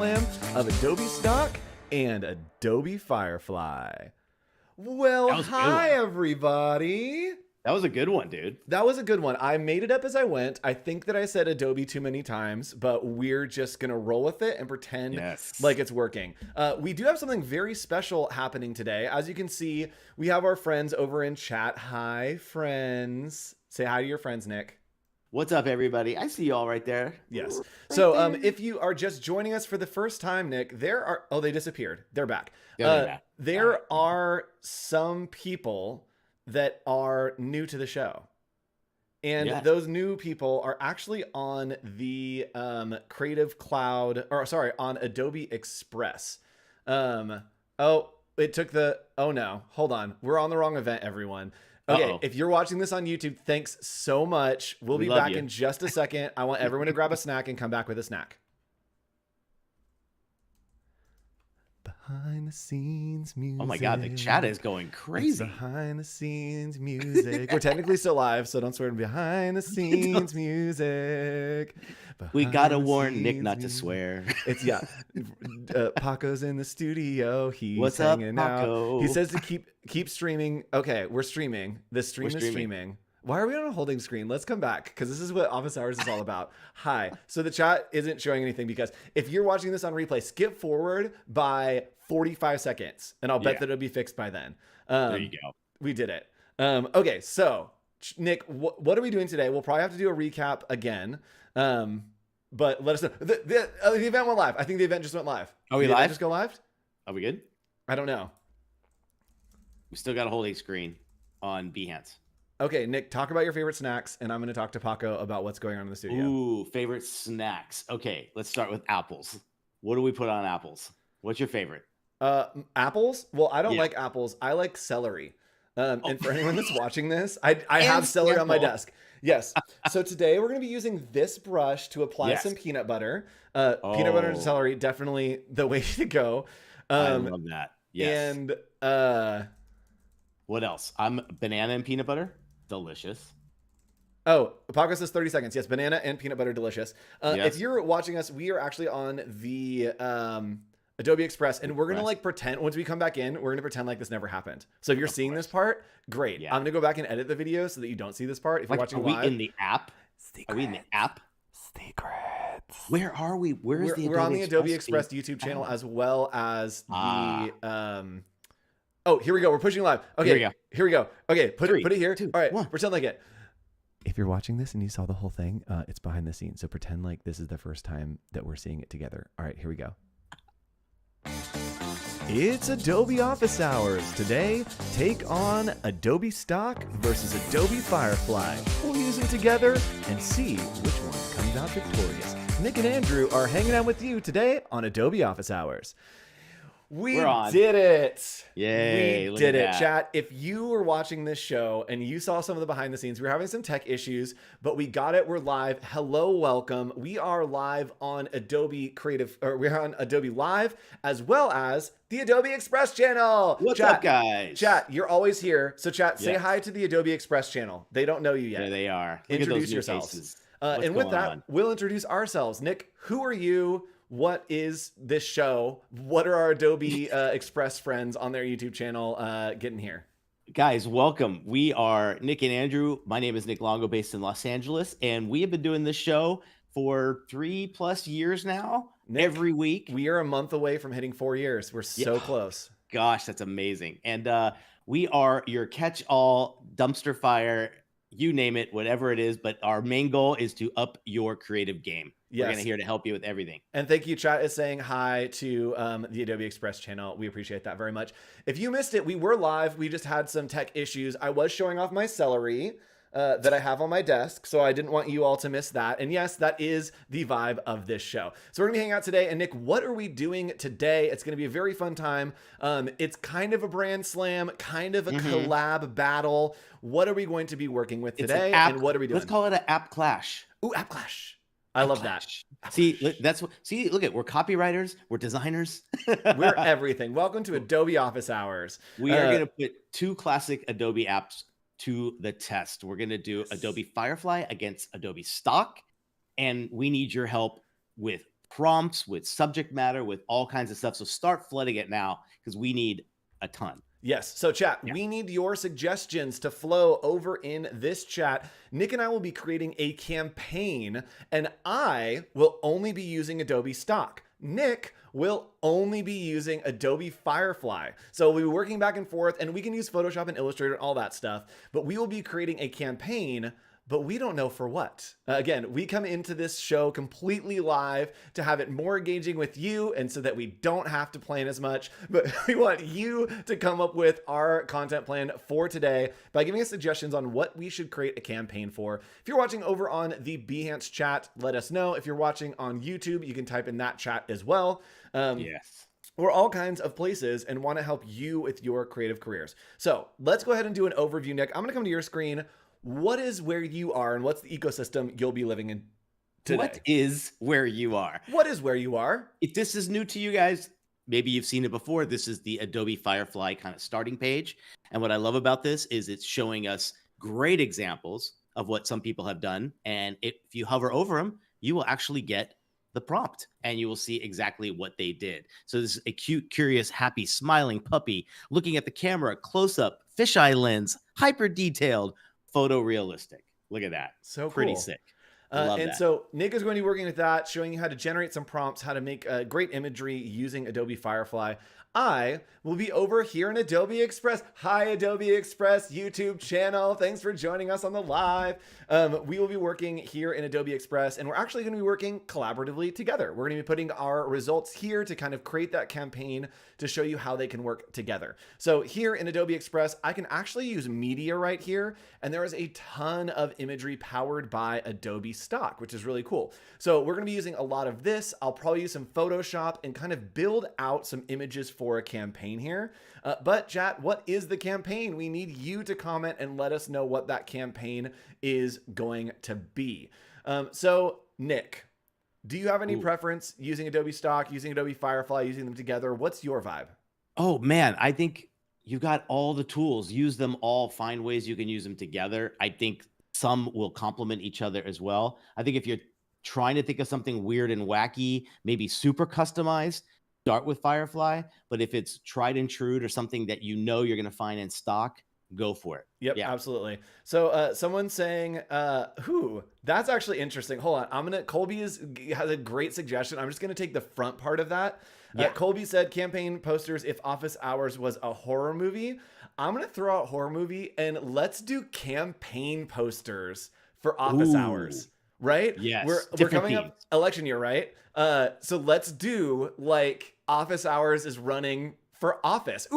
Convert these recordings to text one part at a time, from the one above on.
of Adobe Stock and Adobe Firefly. Well, hi everybody. That was a good one, dude. That was a good one. I made it up as I went. I think that I said Adobe too many times, but we're just going to roll with it and pretend like it's working. We do have something very special happening today. As you can see, we have our friends over in chat. Hi, friends. Say hi to your friends, Nick. What's up, everybody? I see y'all right there. Yes. Right so there. if you are just joining us for the first time, Nick, they disappeared. They're back. There are some people that are new to the show. And those new people are actually on the Creative Cloud, on Adobe Express. Oh no, hold on. We're on the wrong event, everyone. Okay, if you're watching this on YouTube, thanks so much. We'll be back in just a second. I want everyone to grab a snack and come back with a snack. Behind the scenes music. Oh my God, the chat is going crazy. It's behind the scenes music. We're technically still live, so don't swear. Behind the scenes music. We gotta warn Nick not to swear. It's Paco's in the studio. He's What's up, hanging Paco? out. He says to keep streaming. Okay, we're streaming. This stream is streaming. Why are we on a holding screen? Let's come back because this is what Office Hours is all about. Hi. So the chat isn't showing anything because if you're watching this on replay, skip forward by 45 seconds and I'll bet that it'll be fixed by then. There you go. We did it. Okay, so Nick, what are we doing today? We'll probably have to do a recap again. But let us know. The event went live. I think the event just went live. Are we live? Just go live? Are we good? I don't know. We still got a holding screen on Behance. Okay, Nick, talk about your favorite snacks, and I'm going to talk to Paco about what's going on in the studio. Ooh, favorite snacks. Okay, let's start with apples. What do we put on apples? What's your favorite? Apples? Well, I don't like apples. I like celery. And for anyone that's watching this, I have celery on my desk. Yes. So today we're going to be using this brush to apply some peanut butter. Peanut butter and celery, definitely the way to go. I love that. Yes. And what else? I'm banana and peanut butter. Delicious. Oh, Paco says 30 seconds. Yes, banana and peanut butter, delicious. If you're watching us, we are actually on the Adobe Express, and we're going to pretend, once we come back in, we're going to pretend like this never happened. So if you're seeing this part, great. I'm going to go back and edit the video so that you don't see this part. If you're watching live. Are we in the app? Are we in the app? Secrets. Where are we? We're on the Adobe Express YouTube channel as well as the... Oh, here we go. We're pushing live. Okay, here we go. Okay, put it here. 2, all right, 1. Pretend like it. If you're watching this and you saw the whole thing, it's behind the scenes. So pretend like this is the first time that we're seeing it together. All right, here we go. It's Adobe Office Hours. Today, take on Adobe Stock versus Adobe Firefly. We'll use them together and see which one comes out victorious. Nick and Andrew are hanging out with you today on Adobe Office Hours. We did it. Yay. We did it, chat. If you were watching this show and you saw some of the behind the scenes, we were having some tech issues, but we got it. We're live. Hello, welcome. We are live on Adobe we're on Adobe Live as well as the Adobe Express channel. What's up, guys? Chat, you're always here. So chat, say hi to the Adobe Express channel. They don't know you yet. There they are. Introduce yourselves. And with that, we'll introduce ourselves. Nick, who are you? What is this show? What are our Adobe Express friends on their YouTube channel getting here? Guys, welcome. We are Nick and Andrew. My name is Nick Longo, based in Los Angeles, and we have been doing this show for 3+ years now. Nick, every week. We are a month away from hitting 4 years. We're so close. Gosh, that's amazing. And we are your catch-all dumpster fire, you name it, whatever it is. But our main goal is to up your creative game. Yes. We're here to help you with everything. And thank you, chat is saying hi to the Adobe Express channel. We appreciate that very much. If you missed it, we were live. We just had some tech issues. I was showing off my celery that I have on my desk, so I didn't want you all to miss that. And yes, that is the vibe of this show. So we're going to be hanging out today. And Nick, what are we doing today? It's going to be a very fun time. It's kind of a brand slam, kind of a collab battle. What are we going to be working with today? And what are we doing? Let's call it an app clash. Ooh, app clash. I love that. See, look at, we're copywriters, we're designers. We're everything. Welcome to Adobe Office Hours. We are going to put 2 classic Adobe apps to the test. We're going to do Adobe Firefly against Adobe Stock, and we need your help with prompts, with subject matter, with all kinds of stuff. So start flooding it now because we need a ton. Yes. So chat, we need your suggestions to flow over in this chat. Nick and I will be creating a campaign, and I will only be using Adobe Stock. Nick will only be using Adobe Firefly. So we'll be working back and forth, and we can use Photoshop and Illustrator and all that stuff, but we will be creating a campaign, but we don't know for what. Again, we come into this show completely live to have it more engaging with you, and so that we don't have to plan as much, but we want you to come up with our content plan for today by giving us suggestions on what we should create a campaign for. If you're watching over on the Behance chat, let us know. If you're watching on YouTube, you can type in that chat as well. Yes. We're all kinds of places and want to help you with your creative careers. So let's go ahead and do an overview, Nick. I'm going to come to your screen. What is where you are, and what's the ecosystem you'll be living in today? What is where you are? What is where you are? If this is new to you guys, maybe you've seen it before. This is the Adobe Firefly kind of starting page. And what I love about this is it's showing us great examples of what some people have done. And if you hover over them, you will actually get the prompt and you will see exactly what they did. So this is a cute, curious, happy, smiling puppy looking at the camera, close up, fisheye lens, hyper detailed, photorealistic. Look at that. So cool. Pretty sick. So Nick is going to be working with that, showing you how to generate some prompts, how to make great imagery using Adobe Firefly. I will be over here in Adobe Express. Hi, Adobe Express YouTube channel. Thanks for joining us on the live. We will be working here in Adobe Express, and we're actually going to be working collaboratively together. We're going to be putting our results here to kind of create that campaign to show you how they can work together. So here in Adobe Express, I can actually use media right here, and there is a ton of imagery powered by Adobe Stock, which is really cool. So we're going to be using a lot of this. I'll probably use some Photoshop and kind of build out some images for a campaign here. But chat, what is the campaign? We need you to comment and let us know what that campaign is going to be. So Nick, do you have any preference using Adobe Stock, using Adobe Firefly, using them together? What's your vibe? Oh man, I think you've got all the tools. Use them all. Find ways you can use them together. I think some will complement each other as well. I think if you're trying to think of something weird and wacky, maybe super customized, start with Firefly. But if it's tried and true or something that you know you're going to find in stock, go for it. Yep, yeah, absolutely. So someone's saying, that's actually interesting. Hold on. Colby has a great suggestion. I'm just going to take the front part of that. Yeah. Colby said campaign posters if Office Hours was a horror movie. I'm going to throw out horror movie and let's do campaign posters for Office Hours. Right? Yes. We're coming up election year, right? So let's do like Office Hours is running for office.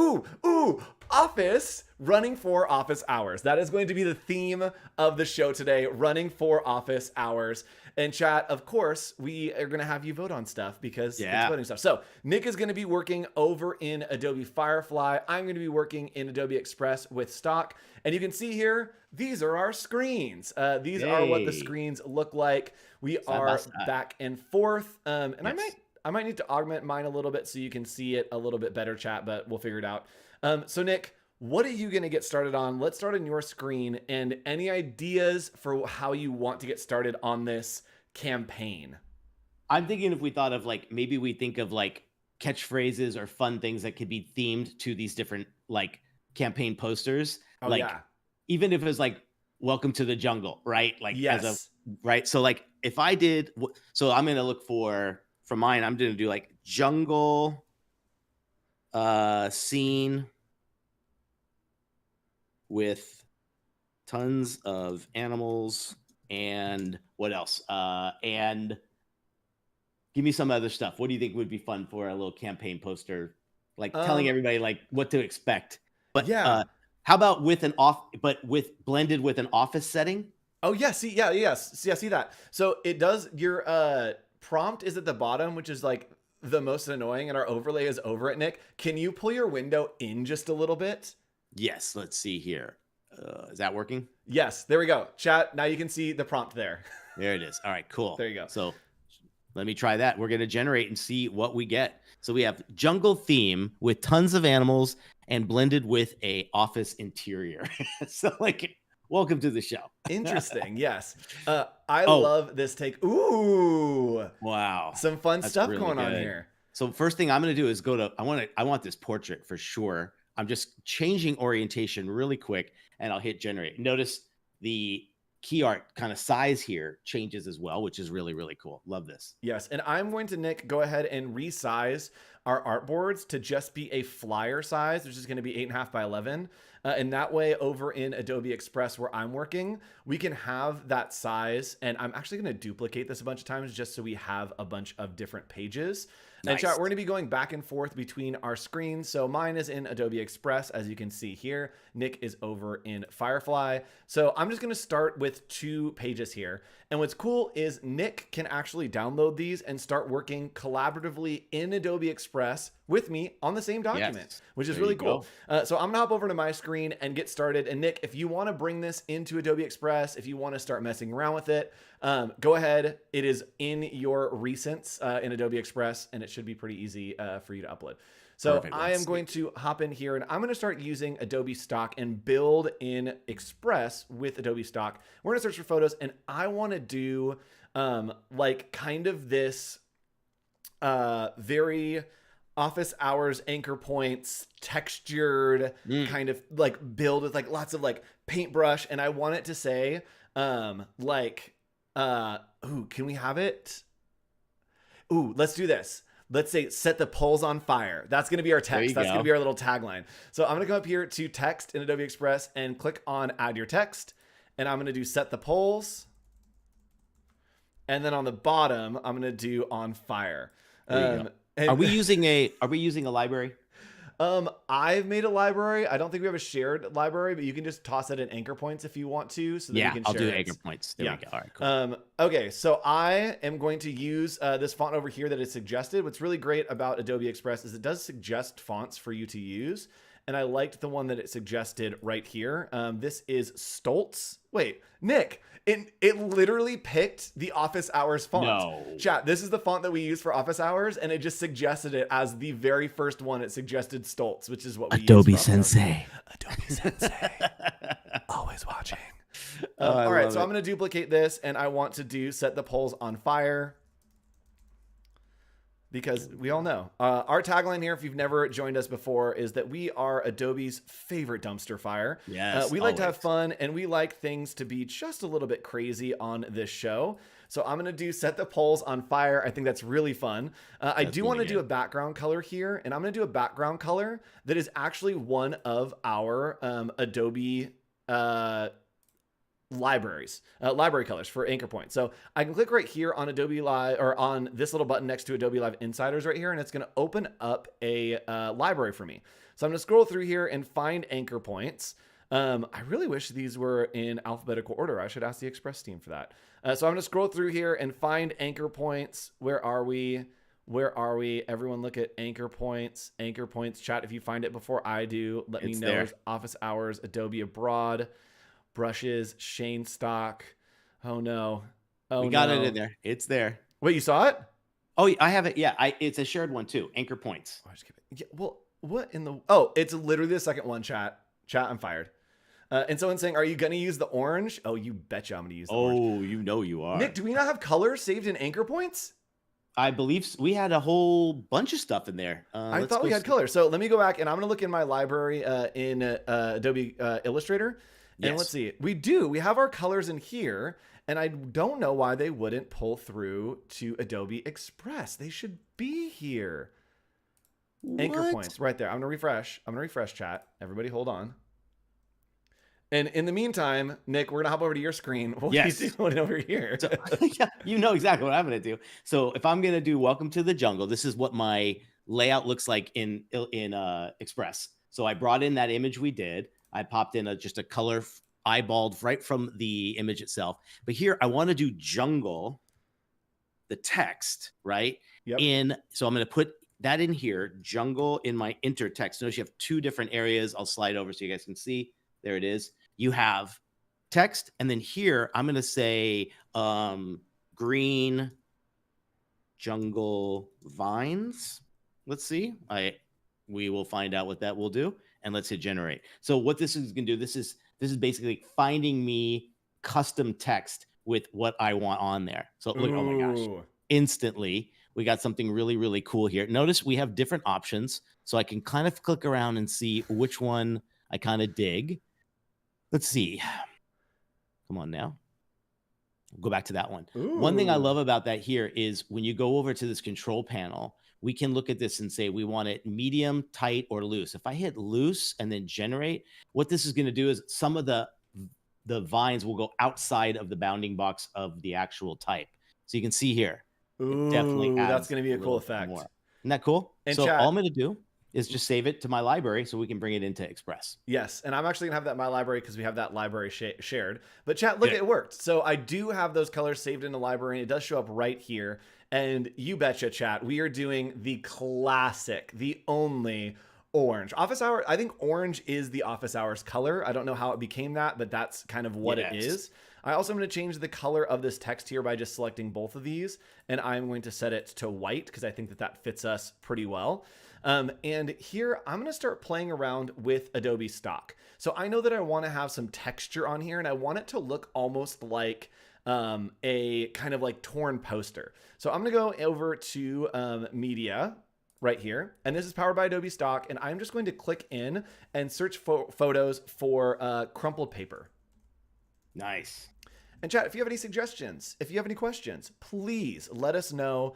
Office running for office hours. That is going to be the theme of the show today, running for office hours. And chat, of course, we are going to have you vote on stuff because it's voting stuff. So Nick is going to be working over in Adobe Firefly. I'm going to be working in Adobe Express with Stock. And you can see here, these are our screens. These are what the screens look like. We are back and forth. And I might need to augment mine a little bit so you can see it a little bit better, chat, but we'll figure it out. So Nick, what are you going to get started on? Let's start on your screen, and any ideas for how you want to get started on this campaign? I'm thinking if we thought of like, maybe we think of like catchphrases or fun things that could be themed to these different like campaign posters. Even if it's like, welcome to the jungle, right? Like, right. So like if I did, so I'm going to look for mine, I'm going to do like jungle scene with tons of animals and what else? And give me some other stuff. What do you think would be fun for a little campaign poster? Like telling everybody like what to expect. But how about with blended with an office setting? Oh yeah, see that. So it does, your prompt is at the bottom, which is like the most annoying, and our overlay is over it, Nick. Can you pull your window in just a little bit? Yes, let's see here. Is that working? Yes, there we go. Chat, now you can see the prompt there. There it is. All right, cool. There you go. So let me try that. We're going to generate and see what we get. So we have jungle theme with tons of animals and blended with a office interior. So like, welcome to the show. Interesting. Yes. I Oh, love this take. Ooh, wow. some fun That's stuff really going on good. here. So first thing I'm going to do is go to, I want this portrait for sure. I'm just changing orientation really quick and I'll hit generate. Notice the key art kind of size here changes as well, which is really, really cool. Love this. Yes. And I'm going to, Nick, go ahead and resize our artboards to just be a flyer size, which is going to be 8.5 by 11. And that way over in Adobe Express where I'm working, we can have that size. And I'm actually going to duplicate this a bunch of times just so we have a bunch of different pages. And chat, we're going to be going back and forth between our screens. So mine is in Adobe Express, as you can see here. Nick is over in Firefly. So I'm just going to start with 2 pages here. And what's cool is Nick can actually download these and start working collaboratively in Adobe Express with me on the same document, which is really cool. So I'm gonna hop over to my screen and get started. And Nick, if you want to bring this into Adobe Express, if you want to start messing around with it, go ahead. It is in your recents in Adobe Express, and it should be pretty easy for you to upload. So perfect. I am going to hop in here and I'm going to start using Adobe Stock and build in Express with Adobe Stock. We're going to search for photos and I want to do like kind of this very office hours anchor points textured kind of like build with like lots of like paintbrush. And I want it to say like, ooh, can we have it? Ooh, let's do this. Let's say set the polls on fire. That's going to be our text. That's going to be our little tagline. So I'm going to come up here to text in Adobe Express and click on add your text. And I'm going to do set the polls. And then on the bottom, I'm going to do on fire. Are we using a library? I've made a library. I don't think we have a shared library, but you can just toss it in anchor points if you want to. So that you can I'll share do it. anchor points. There we go. All right, cool. Okay, so I am going to use this font over here that is suggested. What's really great about Adobe Express is it does suggest fonts for you to use. And I liked the one that it suggested right here. This is Stoltz. Wait, Nick, it literally picked the office hours font. No. Chat, this is the font that we use for office hours, and it just suggested it as the very first one. It suggested Stoltz, which is what we Adobe use for Sensei. Adobe Sensei. Always watching. All right, so I'm going to duplicate this, and I want to do set the polls on fire. Because we all know our tagline here, if you've never joined us before, is that we are Adobe's favorite dumpster fire. Yes, we like to have fun and we like things to be just a little bit crazy on this show. So I'm going to do set the polls on fire. I think that's really fun. I do want to do a background color here, and I'm going to do a background color that is actually one of our Adobe library colors for anchor points. So I can click right here on Adobe Live, or on this little button next to Adobe Live Insiders right here, and it's going to open up a library for me. So I'm going to scroll through here and find anchor points. I really wish these were in alphabetical order. I should ask the Express team for that. So I'm going to scroll through here and find anchor points. Where are we? Where are we? Everyone look at anchor points. Anchor points. Chat, if you find it before I do, let me know. There's office hours, Adobe Abroad, brushes, Shane Stock. Oh no. Oh, we got it in there. It's there. Wait, you saw it? Oh, I have it. Yeah, it's a shared one too. Anchor points. Oh, yeah, well, what in the... Oh, it's literally the second one, chat. Chat, I'm fired. And someone's saying, are you going to use the orange? Oh, you betcha I'm going to use the orange. Oh, you know you are. Nick, do we not have colors saved in anchor points? I believe we had a whole bunch of stuff in there. I thought we had colors. So let me go back and I'm going to look in my library in Adobe Illustrator. And let's see. We do. We have our colors in here. And I don't know why they wouldn't pull through to Adobe Express. They should be here. What? Anchor points right there. I'm going to refresh. I'm going to refresh chat. Everybody hold on. And in the meantime, Nick, we're going to hop over to your screen. What are you doing over here? So, yeah, you know exactly what I'm going to do. So if I'm going to do Welcome to the Jungle, this is what my layout looks like in Express. So I brought in that image we did. I popped in just a color eyeballed right from the image itself. But here I want to do jungle, the text, right? Yep. So I'm going to put that in here, jungle in my enter text. Notice you have two different areas. I'll slide over so you guys can see. There it is. You have text. And then here I'm going to say green jungle vines. Let's see. We will find out what that will do. And let's hit generate. So what this is going to do, this is This is basically finding me custom text with what I want on there. So look, oh my gosh, instantly we got something really, really cool here. Notice we have different options. So I can kind of click around and see which one I kind of dig. Let's see. Come on now. Go back to that one. One thing I love about that here is when you go over to this control panel, we can look at this and say we want it medium, tight, or loose. If I hit loose and then generate, what this is going to do is some of the vines will go outside of the bounding box of the actual type. So you can see here, it definitely adds that's going to be a cool effect. More. Isn't that cool? And so all I'm going to do is just save it to my library so we can bring it into Express. Yes, and I'm actually going to have that in my library because we have that library shared. But chat, look, it worked. So I do have those colors saved in the library, and it does show up right here. And you betcha, chat, we are doing the classic, the only orange. Office hour, I think orange is the office hours color. I don't know how it became that, but that's kind of what it is. I also am going to change the color of this text here by just selecting both of these, and I'm going to set it to white because I think that fits us pretty well. And here I'm going to start playing around with Adobe Stock. So I know that I want to have some texture on here, and I want it to look almost like a kind of like torn poster. So I'm going to go over to media right here, and this is powered by Adobe Stock, and I'm just going to click in and search photos for crumpled paper. Nice. And chat, if you have any suggestions, if you have any questions, please let us know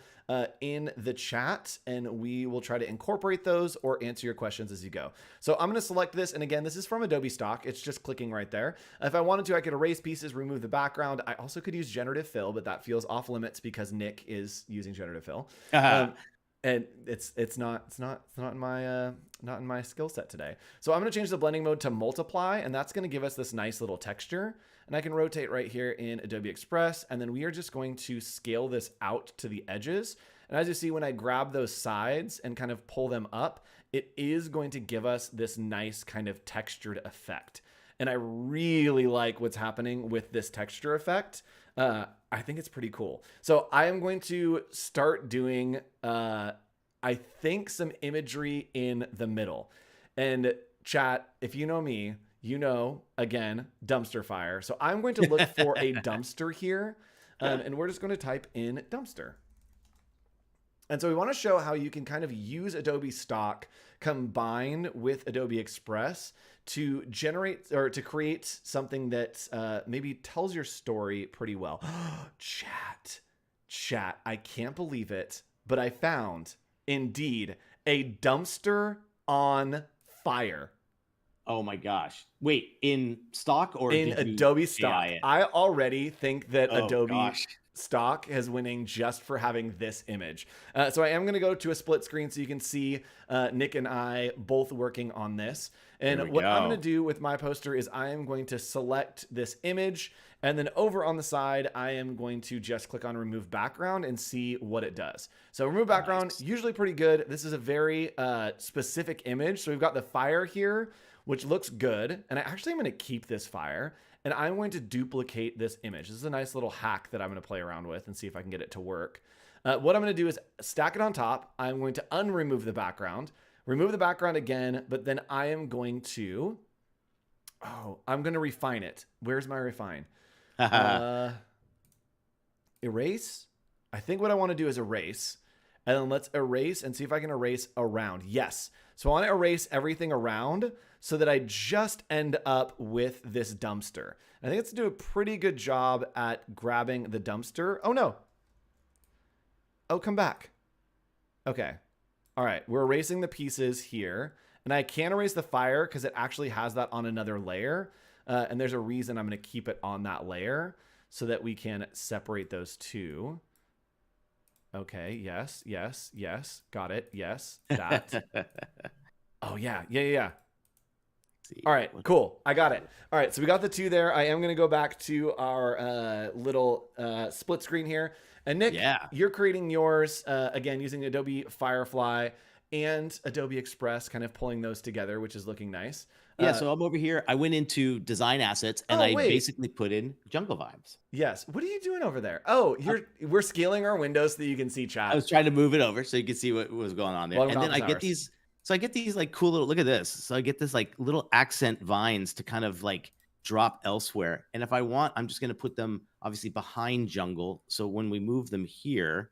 in the chat, and we will try to incorporate those or answer your questions as you go. So I'm going to select this, and again, this is from Adobe Stock. It's just clicking right there. If I wanted to, I could erase pieces, remove the background. I also could use generative fill, but that feels off limits because Nick is using generative fill. And it's not in my skill set today. So I'm going to change the blending mode to multiply, and that's going to give us this nice little texture. And I can rotate right here in Adobe Express, and then we are just going to scale this out to the edges. And as you see, when I grab those sides and kind of pull them up, it is going to give us this nice kind of textured effect. And I really like what's happening with this texture effect. I think it's pretty cool. So I am going to start doing, I think, some imagery in the middle. And chat, if you know me, you know, again, dumpster fire. So I'm going to look for a dumpster here, and we're just going to type in dumpster. And so we want to show how you can kind of use Adobe Stock combined with Adobe Express to generate or to create something that maybe tells your story pretty well. Chat, I can't believe it, but I found, indeed, a dumpster on fire. Oh my gosh. Wait, in Stock or in Adobe Stock? I already think that Adobe Stock is winning just for having this image. So I am going to go to a split screen so you can see Nick and I both working on this. And what I'm going to do with my poster is I am going to select this image, and then over on the side, I am going to just click on remove background and see what it does. So remove background, usually pretty good. This is a very specific image. So we've got the fire here, which looks good. And I actually am going to keep this fire, and I'm going to duplicate this image. This is a nice little hack that I'm going to play around with and see if I can get it to work. What I'm going to do is stack it on top. I'm going to unremove the background, remove the background again, but then I am going to, I'm going to refine it. Where's my refine? Erase. I think what I want to do is erase, and then let's erase and see if I can erase around. Yes. So I want to erase everything around so that I just end up with this dumpster. I think it's do a pretty good job at grabbing the dumpster. Oh no. Oh, come back. Okay. All right. We're erasing the pieces here, and I can't erase the fire because it actually has that on another layer. And there's a reason I'm going to keep it on that layer so that we can separate those two. Okay. Yes. Yes. Yes. Got it. Yes. That. Oh yeah. Yeah. All right, cool. I got it. All right, so we got the two there. I am going to go back to our little split screen here. And Nick, you're creating yours, again, using Adobe Firefly and Adobe Express, kind of pulling those together, which is looking nice. Yeah, so I'm over here. I went into design assets, and I basically put in jungle vibes. Yes. What are you doing over there? Oh, we're scaling our windows so that you can see chat. I was trying to move it over so you can see what was going on there. And then I get these... So I get these like cool little, look at this. So I get this like little accent vines to kind of like drop elsewhere. And if I want, I'm just going to put them obviously behind jungle. So when we move them here,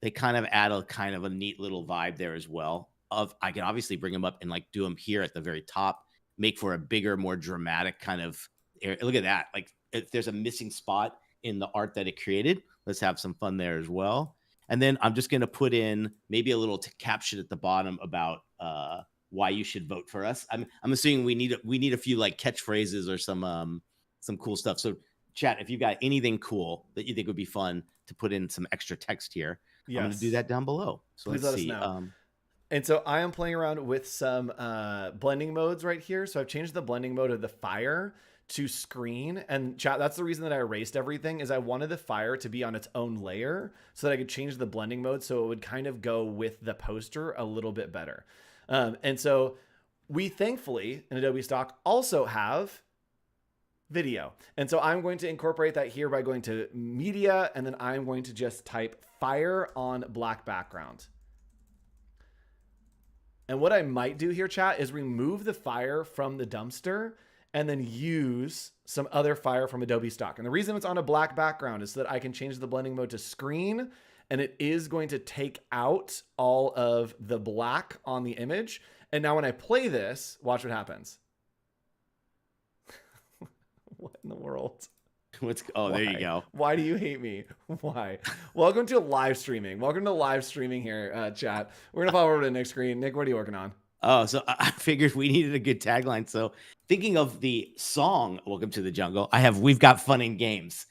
they kind of add a neat little vibe there as well. I can obviously bring them up and like do them here at the very top, make for a bigger, more dramatic kind of area. Look at that. Like if there's a missing spot in the art that it created, let's have some fun there as well. And then I'm just going to put in maybe a little caption at the bottom about why you should vote for us. I'm assuming we need a few like catchphrases or some cool stuff. So chat, if you got anything cool that you think would be fun to put in some extra text here, yes. I'm going to do that down below. So please let us know. And so I am playing around with some blending modes right here. So I've changed the blending mode of the fire to screen. And chat, that's the reason that I erased everything, is I wanted the fire to be on its own layer so that I could change the blending mode so it would kind of go with the poster a little bit better. And so we thankfully in Adobe Stock also have video. And so I'm going to incorporate that here by going to media, and then I'm going to just type fire on black background. And what I might do here, chat, is remove the fire from the dumpster and then use some other fire from Adobe Stock. And the reason it's on a black background is so that I can change the blending mode to screen, and it is going to take out all of the black on the image. And now when I play this, watch what happens. What in the world? Why? There you go. Why do you hate me? Why? Welcome to live streaming. Welcome to live streaming here, chat. We're going to follow over to Nick's screen. Nick, what are you working on? Oh, so I figured we needed a good tagline. So thinking of the song, Welcome to the Jungle, We've Got Fun in Games.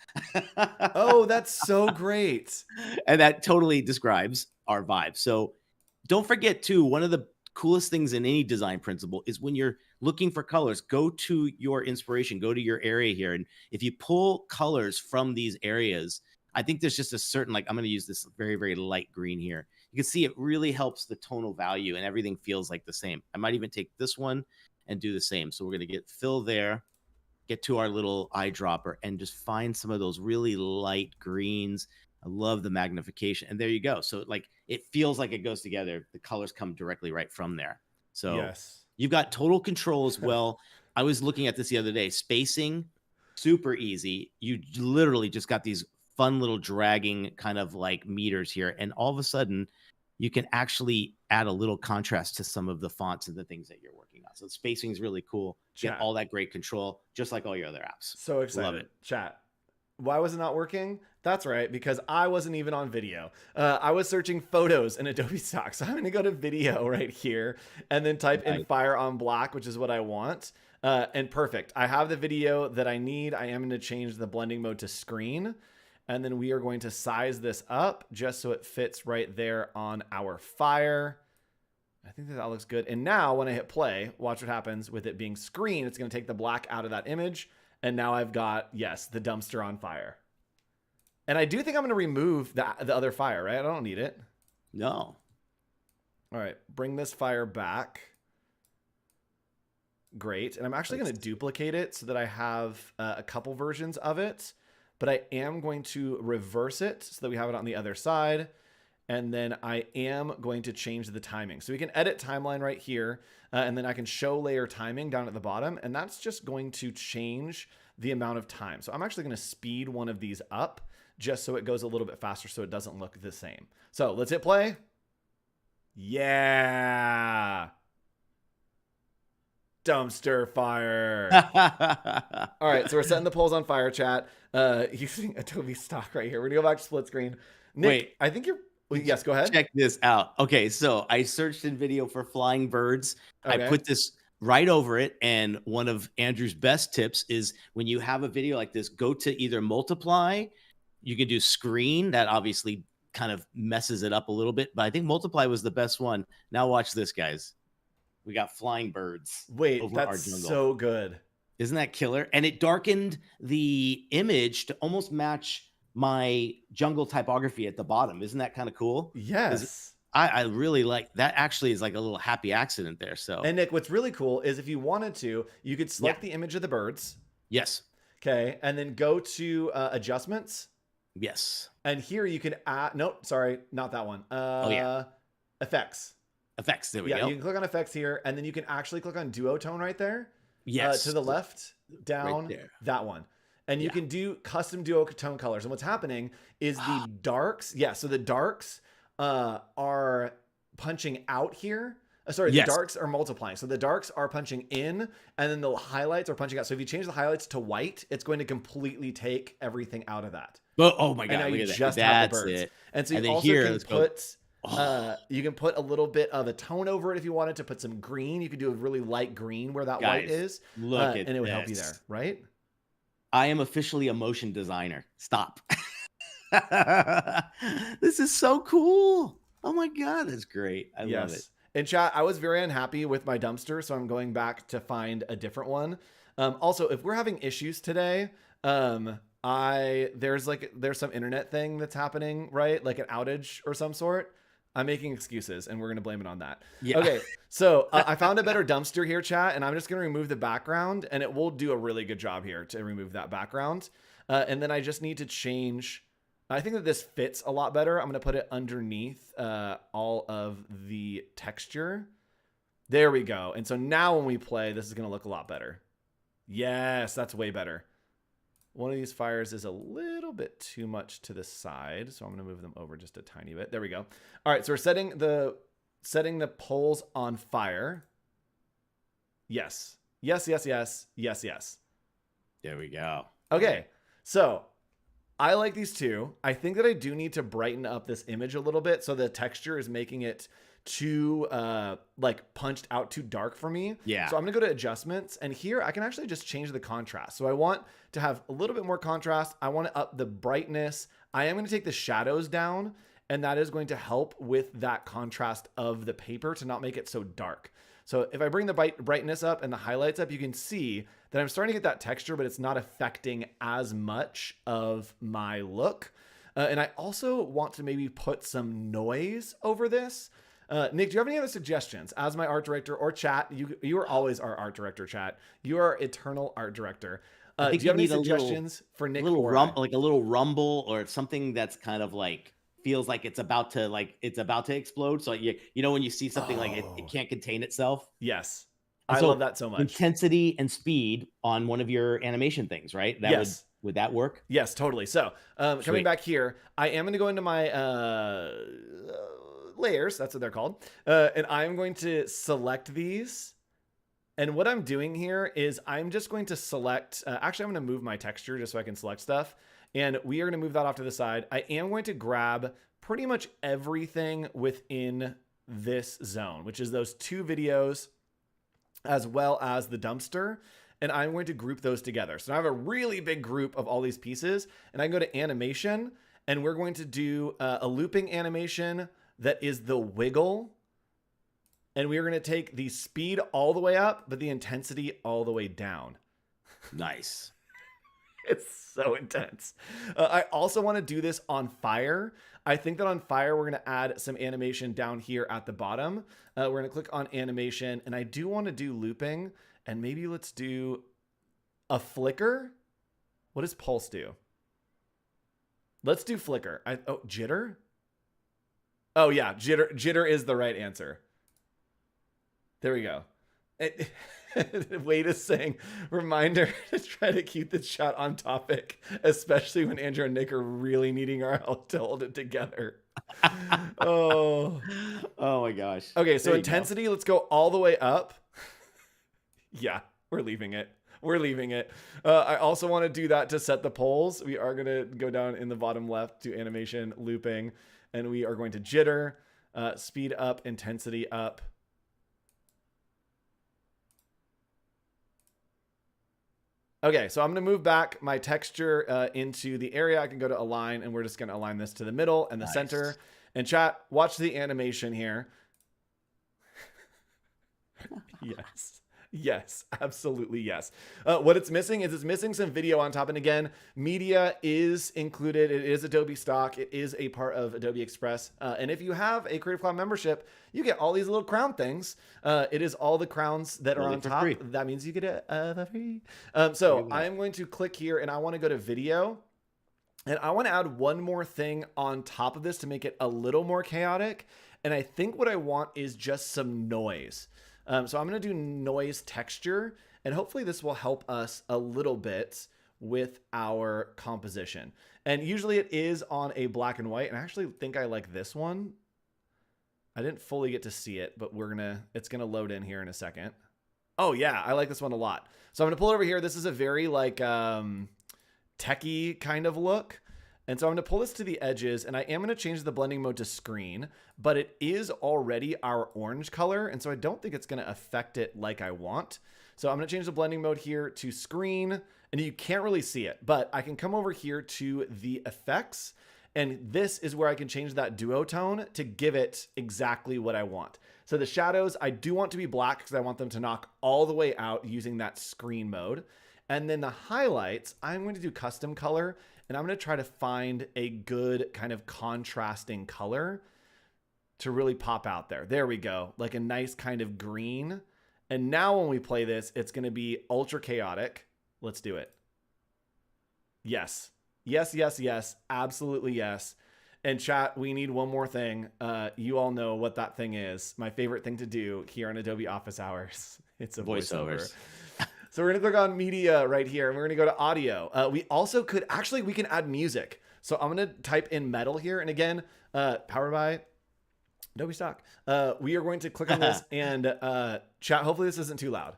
Oh, that's so great. And that totally describes our vibe. So don't forget too, one of the coolest things in any design principle is when you're looking for colors, go to your inspiration, go to your area here. And if you pull colors from these areas, I think there's just a certain, like, I'm going to use this very, very light green here. You can see it really helps the tonal value and everything feels like the same. I might even take this one and do the same. So we're going to get fill there, get to our little eyedropper and just find some of those really light greens. I love the magnification. And there you go. So like, it feels like it goes together. The colors come directly right from there. So yes. You've got total control as well. I was looking at this the other day. Spacing, super easy. You literally just got these fun little dragging kind of like meters here. And all of a sudden, you can actually add a little contrast to some of the fonts and the things that you're working on. So spacing is really cool. Get all that great control, just like all your other apps. So excited. Love it. Chat. Why was it not working? That's right, because I wasn't even on video. I was searching photos in Adobe Stock. So I'm going to go to video right here and then type in fire on black, which is what I want. And perfect. I have the video that I need. I am going to change the blending mode to screen. And then we are going to size this up just so it fits right there on our fire. I think that looks good. And now when I hit play, watch what happens with it being screen. It's going to take the black out of that image. And now I've got, yes, the dumpster on fire. And I do think I'm going to remove the other fire, right? I don't need it. No. All right. Bring this fire back. Great. And I'm actually going to duplicate it so that I have a couple versions of it. But I am going to reverse it so that we have it on the other side. And then I am going to change the timing. So we can edit timeline right here. And then I can show layer timing down at the bottom. And that's just going to change the amount of time. So I'm actually going to speed one of these up just so it goes a little bit faster so it doesn't look the same. So let's hit play. Yeah. Dumpster fire. All right, so we're setting the polls on fire, chat. Using Adobe Stock right here. We're gonna go back to split screen. Nick, wait, I think you're. Well, yes, go ahead. Check this out. Okay, so I searched in video for flying birds. Okay. I put this right over it, and one of Andrew's best tips is when you have a video like this, go to either multiply. You can do screen. That obviously kind of messes it up a little bit, but I think multiply was the best one. Now watch this, guys. We got flying birds. Wait, that's so good. Isn't that killer? And it darkened the image to almost match my jungle typography at the bottom. Isn't that kind of cool? Yes. I really like that. Actually is like a little happy accident there. So, and Nick, what's really cool is if you wanted to, you could select the image of the birds. Yes. Okay. And then go to adjustments. Yes. And here you can add, nope, sorry, not that one. Effects. Effects. There we go. Yeah, you can click on effects here, and then you can actually click on duotone right there. Yes. To the left, down, Right there. that one. And you can do custom duotone colors. And what's happening is the darks. Yeah, so the darks are punching out here. Sorry, the darks are multiplying. So the darks are punching in, and then the highlights are punching out. So if you change the highlights to white, it's going to completely take everything out of that. Oh my God. And now you look at just that. have the That's birds. it. And so you then also here, can let's go. put you can put a little bit of a tone over it if you wanted to put some green. You could do a really light green where that white is. Look at and it would help you there, right? I am officially a motion designer. Stop. This is so cool. Oh my God, that's great. I love it. In chat, I was very unhappy with my dumpster, so I'm going back to find a different one. Also, if we're having issues today, there's some internet thing that's happening, right? Like an outage or some sort. I'm making excuses, and we're going to blame it on that. Yeah. Okay, so I found a better dumpster here, chat, and I'm just going to remove the background, and it will do a really good job here to remove that background. And then I just need to change... I think that this fits a lot better. I'm going to put it underneath all of the texture. There we go. And so now when we play, this is going to look a lot better. Yes, that's way better. One of these fires is a little bit too much to the side, so I'm going to move them over just a tiny bit. There we go. All right, so we're setting the poles on fire. Yes. Yes, yes, yes, yes, yes. There we go. Okay, so I like these two. I think that I do need to brighten up this image a little bit so the texture is making it too like punched out too dark for me. Yeah. So I'm gonna go to adjustments, and here I can actually just change the contrast. So I want to have a little bit more contrast. I want to up the brightness. I am going to take the shadows down, and that is going to help with that contrast of the paper to not make it so dark. So if I bring the brightness up and the highlights up, you can see that I'm starting to get that texture, but it's not affecting as much of my look. And I also want to maybe put some noise over this. Nick, do you have any other suggestions as my art director, or chat? You are always our art director, chat. You are eternal art director. Do you have any suggestions for Nick? Like a little rumble or something that's kind of like feels like it's about to explode. So you know when you see something like it can't contain itself. Yes, I love that so much. Intensity and speed on one of your animation things, right? Yes. Would that work? Yes, totally. So coming back here, I am going to go into my layers. That's what they're called. And I'm going to select these. And what I'm doing here is I'm just going to select, actually, I'm going to move my texture just so I can select stuff. And we are going to move that off to the side. I am going to grab pretty much everything within this zone, which is those two videos as well as the dumpster. And I'm going to group those together. So I have a really big group of all these pieces, and I can go to animation, and we're going to do a looping animation that is the wiggle. And we are going to take the speed all the way up, but the intensity all the way down. Nice. It's so intense. I also want to do this on fire. I think that on fire, we're going to add some animation down here at the bottom. We're going to click on animation, and I do want to do looping, and maybe let's do a flicker. What does pulse do? Let's do flicker. Jitter? Oh yeah, jitter is the right answer. There we go. Wait is saying, reminder to try to keep the shot on topic, especially when Andrew and Nick are really needing our help to hold it together. Oh my gosh. Okay, so intensity, let's go all the way up. Yeah, we're leaving it. We're leaving it. I also want to do that to set the poles. We are going to go down in the bottom left to animation, looping, and we are going to jitter, speed up, intensity up. Okay, so I'm going to move back my texture into the area. I can go to align, and we're just going to align this to the middle and the center. And chat, watch the animation here. Yes. Yes, absolutely yes. What it's missing is it's missing some video on top. And again, media is included. It is Adobe Stock. It is a part of Adobe Express. And if you have a Creative Cloud membership, you get all these little crown things. It is all the crowns that are on top. Free. That means you get it for free. So I'm going to click here, and I want to go to video. And I want to add one more thing on top of this to make it a little more chaotic. And I think what I want is just some noise. So I'm going to do noise texture, And hopefully this will help us a little bit with our composition. And usually it is on a black and white. And I actually think I like this one. I didn't fully get to see it, but it's gonna load in here in a second. Oh yeah, I like this one a lot. So I'm gonna pull it over here. This is a very like techie kind of look. And so I'm gonna pull this to the edges, and I am gonna change the blending mode to screen, but it is already our orange color, and so I don't think it's gonna affect it like I want. So I'm gonna change the blending mode here to screen, and you can't really see it, but I can come over here to the effects, and this is where I can change that duotone to give it exactly what I want. So the shadows, I do want to be black because I want them to knock all the way out using that screen mode. And then the highlights, I'm going to do custom color, and I'm going to try to find a good kind of contrasting color to really pop out there. There we go. Like a nice kind of green. And now when we play this, it's going to be ultra chaotic. Let's do it. Yes. Yes, yes, yes. Absolutely yes. And chat, we need one more thing. You all know what that thing is. My favorite thing to do here on Adobe Office Hours. It's a voiceover. So we're going to click on media right here, and we're going to go to audio. We also could, actually, we can add music. So I'm going to type in metal here. And again, powered by Adobe Stock. We are going to click on this and chat. Hopefully this isn't too loud.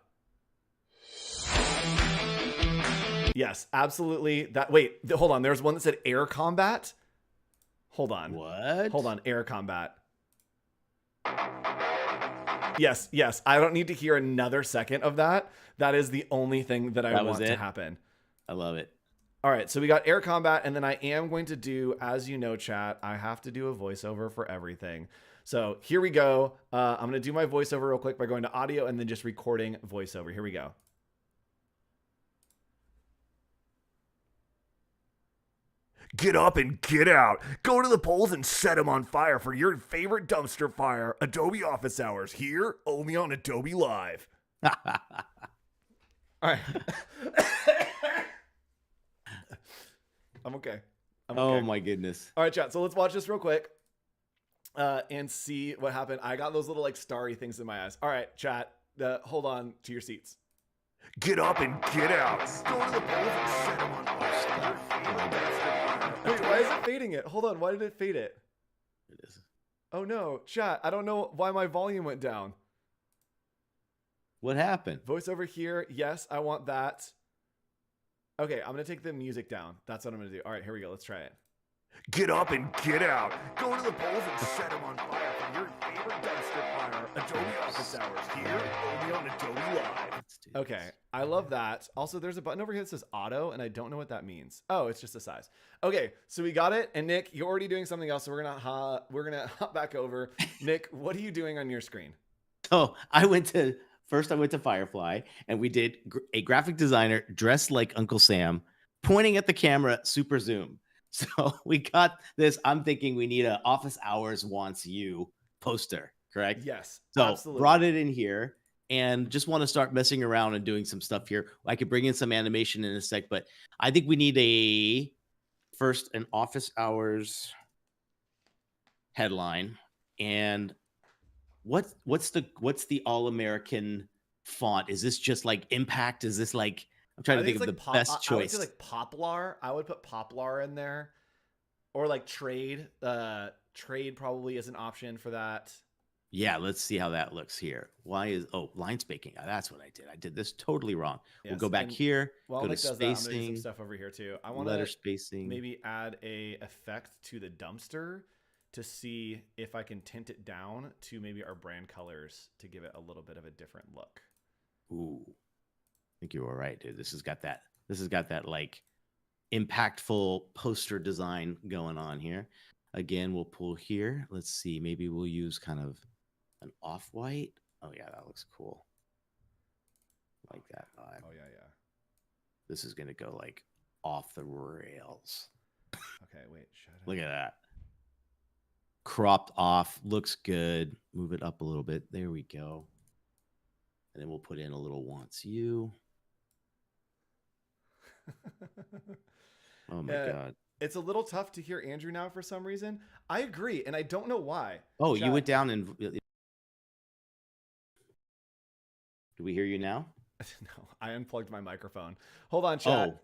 Yes, absolutely. Wait, hold on. There's one that said air combat. Hold on. What? Hold on. Air combat. Yes, yes. I don't need to hear another second of that. That is the only thing that I want to happen. I love it. All right, so we got air combat, and then I am going to do, as you know, chat, I have to do a voiceover for everything. So here we go. I'm going to do my voiceover real quick by going to audio and then just recording voiceover. Here we go. Get up and get out. Go to the polls and set them on fire for your favorite dumpster fire. Adobe Office Hours here, only on Adobe Live. All right. I'm okay. Oh my goodness. All right, chat. So let's watch this real quick and see what happened. I got those little like starry things in my eyes. All right, chat. Hold on to your seats. Get up and get out. Go to the polls and set them on fire. Wait, why is it fading it? Hold on. Why did it fade it? It is. Oh no, chat. I don't know why my volume went down. What happened? Voiceover here. Yes, I want that. Okay, I'm going to take the music down. That's what I'm going to do. All right, here we go. Let's try it. Get up and get out. Go to the polls and set them on fire for your favorite dumpster fire. Adobe Office Hours here, only on Adobe Live. Okay, I love that. Also, there's a button over here that says auto, and I don't know what that means. Oh, it's just a size. Okay, so we got it. And Nick, you're already doing something else, so we're gonna hop back over. Nick, what are you doing on your screen? So I went to Firefly, and we did a graphic designer dressed like Uncle Sam, pointing at the camera, super zoom. So we got this. I'm thinking we need a Office Hours Wants You poster, correct? Yes. So absolutely. Brought it in here and just want to start messing around and doing some stuff here. I could bring in some animation in a sec, but I think we need an Office Hours headline. And what's the all-American font? Is this just like Impact? Is this like, I'm trying to think of the best choice. I would say like Poplar. I would put Poplar in there, or like Trade. Trade probably is an option for that. Yeah, let's see how that looks here. Line spacing? That's what I did. I did this totally wrong. Yes, we'll go back here. Go to spacing. I'm gonna do some stuff over here too. I want letter spacing. Maybe add a effect to the dumpster to see if I can tint it down to maybe our brand colors to give it a little bit of a different look. Ooh. I think you were right, dude. This has got that like impactful poster design going on here. Again, we'll pull here. Let's see. Maybe we'll use kind of an off-white. Oh yeah, that looks cool. Like that vibe. Oh yeah. This is gonna go like off the rails. Okay, wait. Look at that. Cropped off. Looks good. Move it up a little bit. There we go. And then we'll put in a little Wants You. Oh my God. It's a little tough to hear Andrew now for some reason. I agree, and I don't know why. Oh, you went down and... Do we hear you now? No, I unplugged my microphone. Hold on, chat. Oh,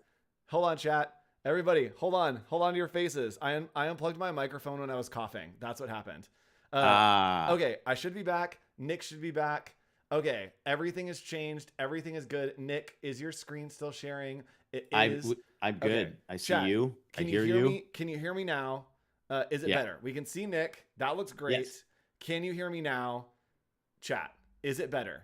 Hold on, chat. Everybody, hold on. Hold on to your faces. I unplugged my microphone when I was coughing. That's what happened. Okay, I should be back. Nick should be back. Okay, everything has changed. Everything is good. Nick, is your screen still sharing? It is. I'm good. Okay. I see Chat, you. I can hear you hear you. me? Can you hear me now? Is it Yeah. better? We can see Nick. That looks great. Yes. Can you hear me now? Chat, is it better?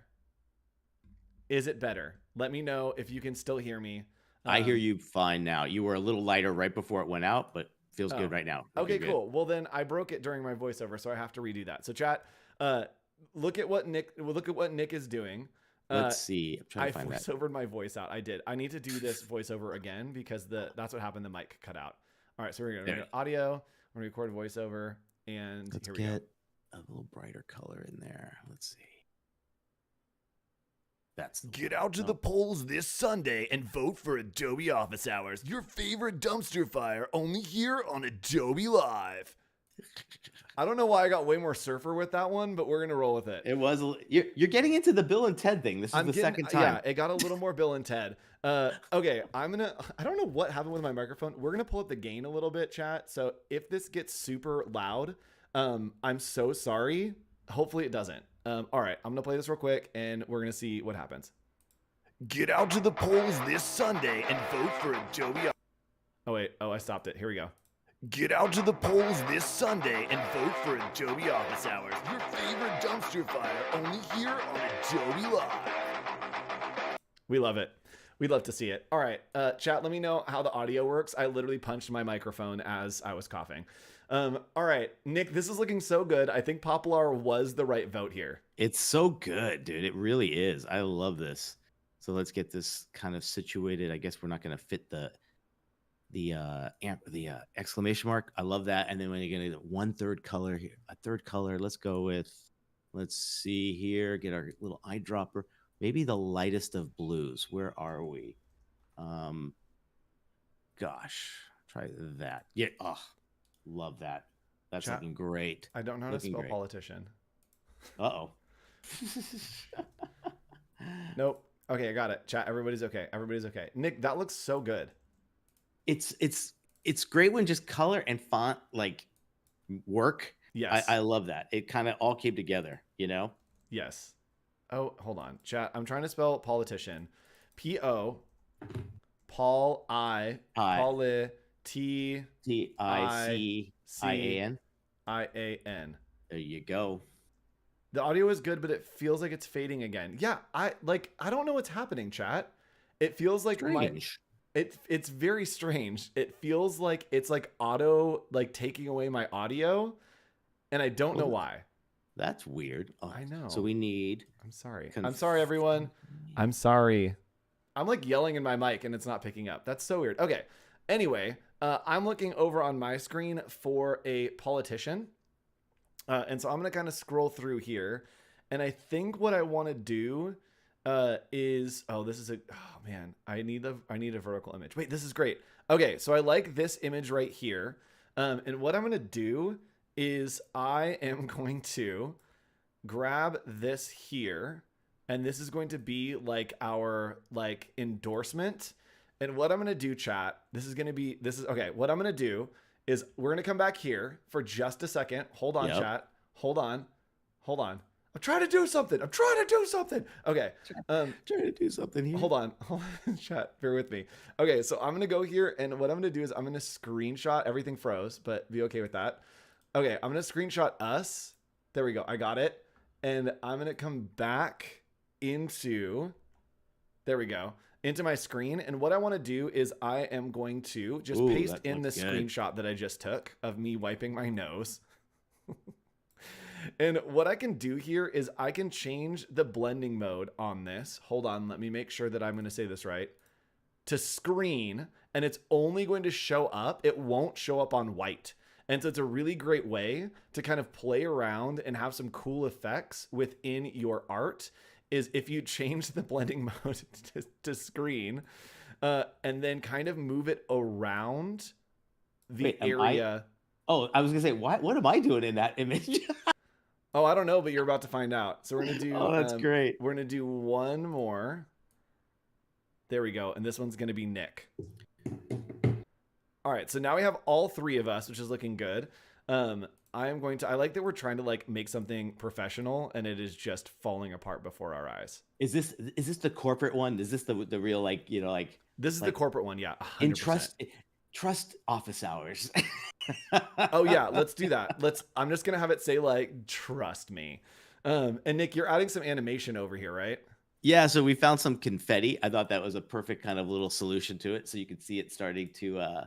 Is it better? Let me know if you can still hear me. I hear you fine now. You were a little lighter right before it went out, but feels Oh. good right now. Okay, cool. Well, then I broke it during my voiceover, so I have to redo that. So, chat, look at what Nick is doing. Let's see. I'm trying to find that. I voiceovered my voice out. I did. I need to do this voiceover again because that's what happened. The mic cut out. All right, so we're gonna audio. We're gonna record voiceover, and let's here we go. Get a little brighter color in there. Let's see. Get out to the polls this Sunday and vote for Adobe Office Hours, your favorite dumpster fire, only here on Adobe Live. I don't know why I got way more surfer with that one, but we're gonna roll with it. It was you're getting into the Bill and Ted thing. This is the second time. Yeah, it got a little more Bill and Ted. Okay, I don't know what happened with my microphone. We're gonna pull up the gain a little bit, chat. So if this gets super loud, I'm so sorry. Hopefully it doesn't. All right, I'm gonna play this real quick, and we're gonna see what happens. Get out to the polls this Sunday and vote for Adobe. Oh wait, I stopped it. Here we go. Get out to the polls this Sunday and vote for Adobe Office Hours, your favorite dumpster fire, only here on Adobe Live. We love it. We'd love to see it. All right, chat, let me know how the audio works. I literally punched my microphone as I was coughing. All right, Nick, this is looking so good. I think Poplar was the right vote here. It's so good, dude. It really is. I love this. So let's get this kind of situated. I guess we're not going to fit the exclamation mark. I love that. And then when you're going to get 1/3 color here, a third color, let's go with, let's see here, get our little eyedropper. Maybe the lightest of blues. Where are we? Gosh, try that. Yeah. Oh, love that. That's chat, looking great. I don't know how to spell politician. Uh-oh. Nope. Okay, I got it. Chat, everybody's okay. Everybody's okay. Nick, that looks so good. It's great when just color and font like work. Yes. I love that. It kind of all came together, you know? Yes. Oh, hold on. Chat, I'm trying to spell politician. P-O Paul I Paul T T-I-C-I-A-N. I-A-N. There you go. The audio is good, but it feels like it's fading again. Yeah, I don't know what's happening, chat. It feels like strange. It's very strange. It feels like it's like auto like taking away my audio, and I don't know why. That's weird. Oh, I know. So we need. I'm sorry. I'm sorry, everyone. I'm sorry. I'm like yelling in my mic and it's not picking up. That's so weird. Okay. Anyway, I'm looking over on my screen for a politician. And so I'm going to kind of scroll through here. And I think what I want to do is, man, I need a vertical image. Wait, this is great. Okay. So I like this image right here. And what I'm going to do is I am going to grab this here, and this is going to be like our like endorsement. And what I'm going to do, chat, what I'm going to do is we're going to come back here for just a second. Hold on, chat. Hold on. I'm trying to do something. Okay. Trying to do something here. Hold on, chat. Bear with me. Okay. So I'm going to go here, and what I'm going to do is I'm going to screenshot. Everything froze, but be okay with that. Okay. I'm going to screenshot us. There we go. I got it. And I'm going to come back into, there we go, into my screen. And what I want to do is I am going to just paste in the screenshot that I just took of me wiping my nose. And what I can do here is I can change the blending mode on this. Hold on. Let me make sure that I'm going to say this right. To screen, and it's only going to show up. It won't show up on white. And so it's a really great way to kind of play around and have some cool effects within your art is if you change the blending mode to screen and then kind of move it around the area. I was going to say, what am I doing in that image? Oh, I don't know, but you're about to find out. So we're going to do... Oh, that's great. We're going to do one more. There we go. And this one's going to be Nick. All right. So now we have all three of us, which is looking good. I like that we're trying to like make something professional and it is just falling apart before our eyes. Is this the corporate one? Is this the real, like, this is like, the corporate one? Yeah. 100%. In trust office hours. Oh yeah. Let's do that. I'm just going to have it say like, trust me. And Nick, you're adding some animation over here, right? Yeah. So we found some confetti. I thought that was a perfect kind of little solution to it. So you can see it starting to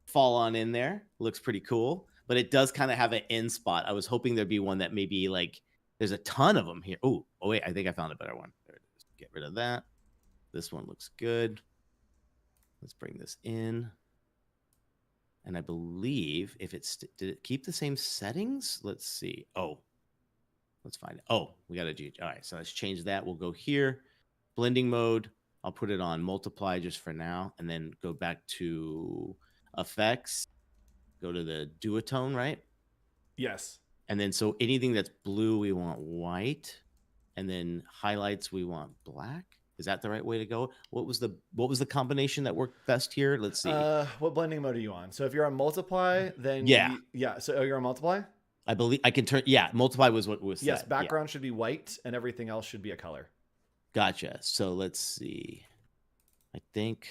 fall on in there. Looks pretty cool, but it does kind of have an end spot. I was hoping there'd be one that maybe like there's a ton of them here. Oh wait, I think I found a better one. There it is. Get rid of that. This one looks good. Let's bring this in. And I believe if it's, did it keep the same settings? Let's see. Oh, let's find it. Oh, we got a G. All right, so let's change that. We'll go here, blending mode. I'll put it on multiply just for now, and then go back to effects. Go to the duotone, right? Yes. And then so anything that's blue, we want white, and then highlights, we want black. Is that the right way to go? What was the combination that worked best here? Let's see. What blending mode are you on? So if you're on multiply, then yeah. So you're on multiply? I believe I can turn. Yeah, multiply was what was. Yes, set. background should be white, and everything else should be a color. Gotcha. So let's see. I think.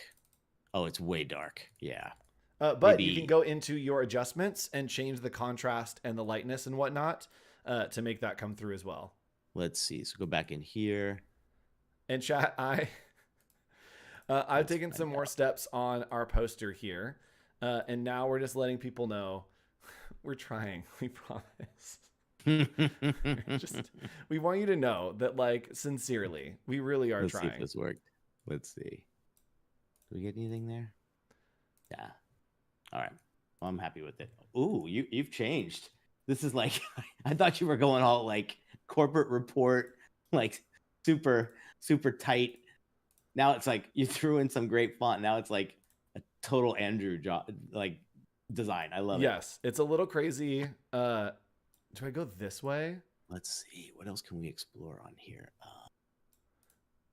Oh, it's way dark. Yeah. But maybe you can go into your adjustments and change the contrast and the lightness and whatnot to make that come through as well. Let's see. So go back in here. And chat, I've taken some more steps on our poster here, and now we're just letting people know we're trying. We promise. We want you to know that, like, sincerely, we really are trying. Let's see if this worked. Let's see. Do we get anything there? Yeah. All right. Well, I'm happy with it. Ooh, you've changed. This is like, I thought you were going all like corporate report, like super tight. Now it's like you threw in some great font. Now it's like a total Andrew job, like design. I love it. Yes, it's a little crazy. Do I go this way? Let's see. What else can we explore on here?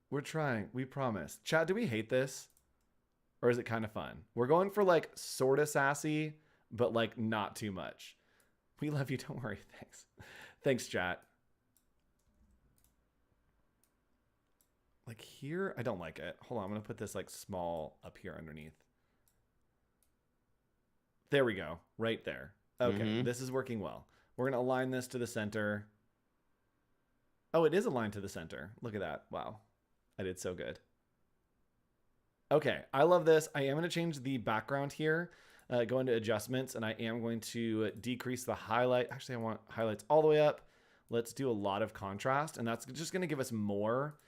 We're trying. We promise. Chat, do we hate this? Or is it kind of fun? We're going for like sort of sassy, but like not too much. We love you. Don't worry. Thanks. Thanks, chat. Like here, I don't like it. Hold on. I'm going to put this like small up here underneath. There we go. Right there. Okay. This is working well. We're going to align this to the center. Oh, it is aligned to the center. Look at that. Wow. I did so good. Okay, I love this. I am going to change the background here, go into adjustments, and I am going to decrease the highlight. Actually, I want highlights all the way up. Let's do a lot of contrast, and that's just going to give us more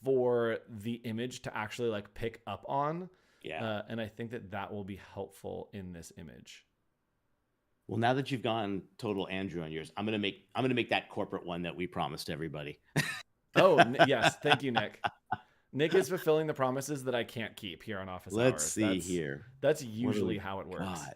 for the image to actually like pick up on. Yeah. And I think that will be helpful in this image. Well, now that you've gone total Andrew on yours, I'm gonna make that corporate one that we promised everybody. Oh yes, thank you, Nick. Nick is fulfilling the promises that I can't keep here on Office Hours. Let's see here. That's usually how it works. God.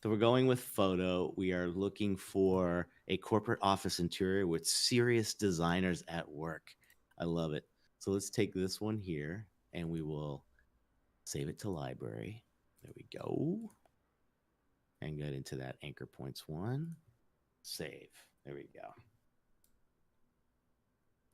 So we're going with photo. We are looking for a corporate office interior with serious designers at work. I love it. So let's take this one here and we will save it to library. There we go. And get into that anchor points one. Save. There we go.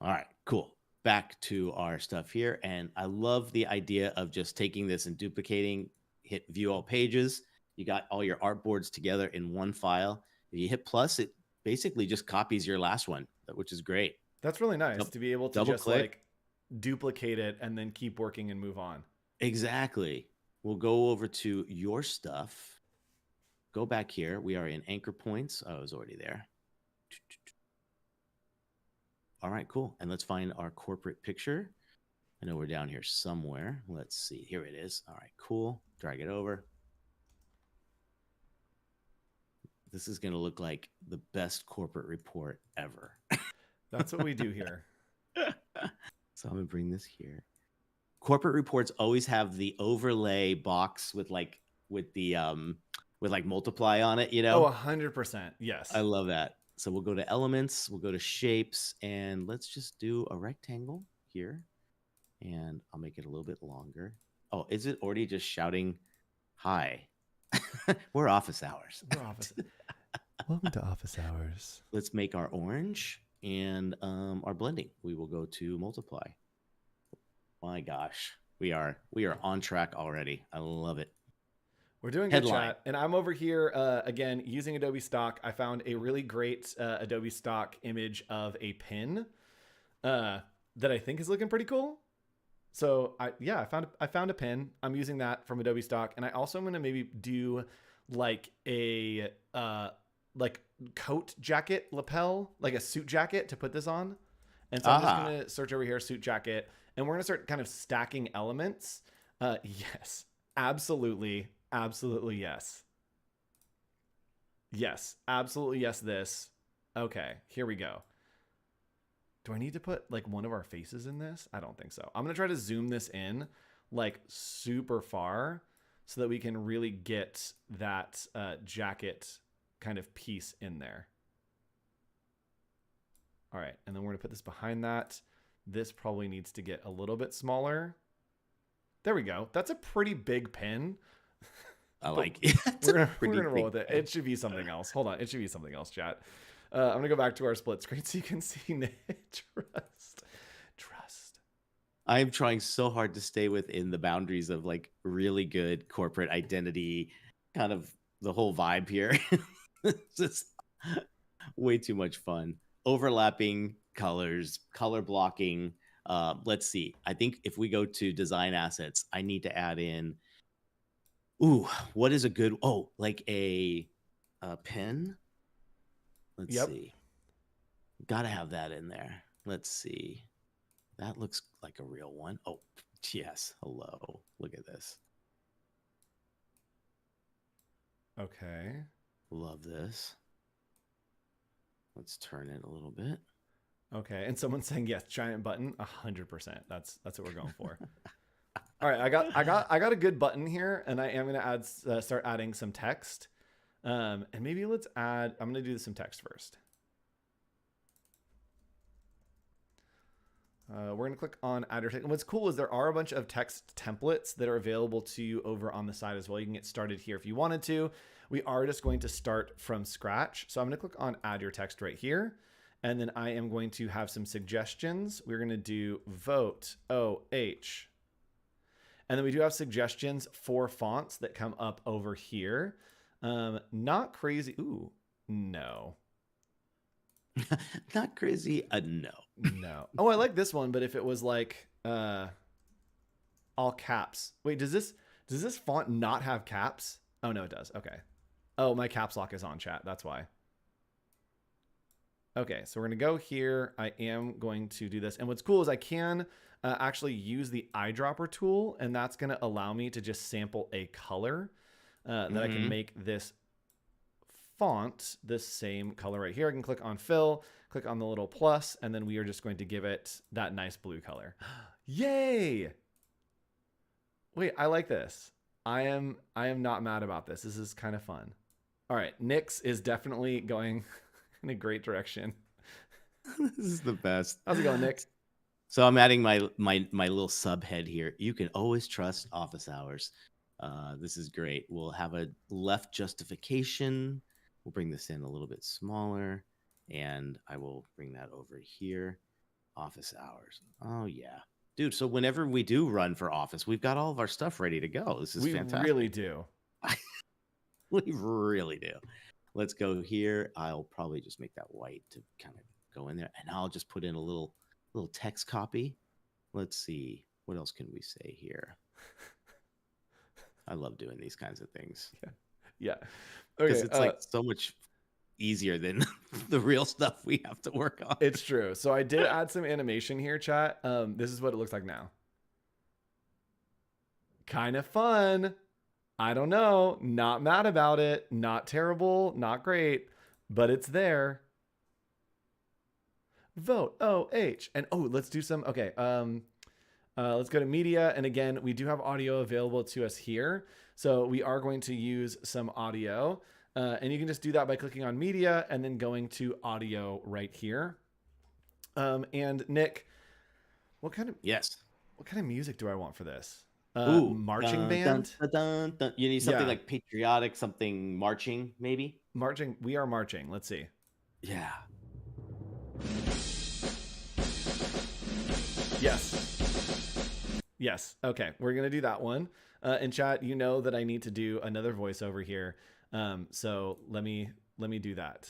All right, cool. Back to our stuff here. And I love the idea of just taking this and duplicating, hit view all pages. You got all your artboards together in one file. If you hit plus, it basically just copies your last one, which is great. That's really nice to be able to just click, like duplicate it and then keep working and move on. Exactly. We'll go over to your stuff. Go back here. We are in anchor points. Oh, I was already there. All right, cool. And let's find our corporate picture. I know we're down here somewhere. Let's see. Here it is. All right, cool. Drag it over. This is going to look like the best corporate report ever. That's what we do here. So I'm going to bring this here. Corporate reports always have the overlay box with multiply on it, you know? Oh, 100%. Yes. I love that. So we'll go to elements, we'll go to shapes, and let's just do a rectangle here. And I'll make it a little bit longer. Oh, is it already just shouting hi? We're office hours. We're office. Welcome to office hours. Let's make our orange and our blending. We will go to multiply. My gosh, we are on track already. I love it. We're doing good, chat. And I'm over here, again, using Adobe Stock. I found a really great Adobe Stock image of a pin that I think is looking pretty cool. So I found a pin. I'm using that from Adobe Stock. And I also am going to maybe do like a like coat jacket lapel, like a suit jacket to put this on. And so I'm just going to search over here, suit jacket. And we're going to start kind of stacking elements. Yes, absolutely. Absolutely yes. Yes, absolutely yes this. Okay, here we go. Do I need to put like one of our faces in this? I don't think so. I'm going to try to zoom this in like super far so that we can really get that jacket kind of piece in there. All right, and then we're going to put this behind that. This probably needs to get a little bit smaller. There we go. That's a pretty big pin. I like it. We're gonna roll with it. It should be something else. Hold on. It should be something else, chat. I'm gonna go back to our split screen so you can see trust. I'm trying so hard to stay within the boundaries of like really good corporate identity, kind of the whole vibe here. It's just way too much fun. Overlapping colors, color blocking. Let's see. I think if we go to design assets, I need to add in. Ooh, what is a good? Oh, like a pen. Let's see. Gotta have that in there. Let's see. That looks like a real one. Oh, yes. Hello. Look at this. Okay. Love this. Let's turn it a little bit. Okay, and someone's saying yes, giant button, 100%. That's what we're going for. All right, I got a good button here, and I am gonna start adding some text, and maybe let's add. I'm gonna do some text first. We're gonna click on add your text. And what's cool is there are a bunch of text templates that are available to you over on the side as well. You can get started here if you wanted to. We are just going to start from scratch. So I'm gonna click on add your text right here. And then I am going to have some suggestions. We're gonna do vote OH. And then we do have suggestions for fonts that come up over here. Not crazy. Ooh, no. Not crazy. No. No. Oh, I like this one, but if it was like all caps. Wait, does this font not have caps? Oh no, it does. Okay. Oh, my caps lock is on, chat. That's why. Okay, so we're gonna go here. I am going to do this. And what's cool is I can actually use the eyedropper tool, and that's gonna allow me to just sample a color that I can make this font the same color right here. I can click on fill, click on the little plus, and then we are just going to give it that nice blue color. Yay! Wait, I like this. I am not mad about this. This is kind of fun. All right, Nick's is definitely going in a great direction. This is the best. How's it going, Nick? So I'm adding my little subhead here. You can always trust office hours. This is great. We'll have a left justification. We'll bring this in a little bit smaller, and I will bring that over here. Office hours. Oh yeah, dude. So whenever we do run for office, we've got all of our stuff ready to go. This is fantastic. We really do. We really do. Let's go here. I'll probably just make that white to kind of go in there, and I'll just put in a little text copy. Let's see. What else can we say here? I love doing these kinds of things. Yeah. Because it's like so much easier than the real stuff we have to work on. It's true. So I did add some animation here, chat. This is what it looks like now. Kind of fun. I don't know. Not mad about it. Not terrible. Not great. But it's there. Vote OH. And let's do some. Okay. Let's go to media. And again, we do have audio available to us here. So we are going to use some audio. And you can just do that by clicking on media and then going to audio right here. And Nick, what kind of... Yes. What kind of music do I want for this? Ooh, Marching dun, band? dun, dun, dun. You need something like patriotic, something marching, maybe? Marching. We are marching. Let's see. Yeah. Yes. Okay. We're going to do that one. In chat, you know that I need to do another voiceover here. So let me do that.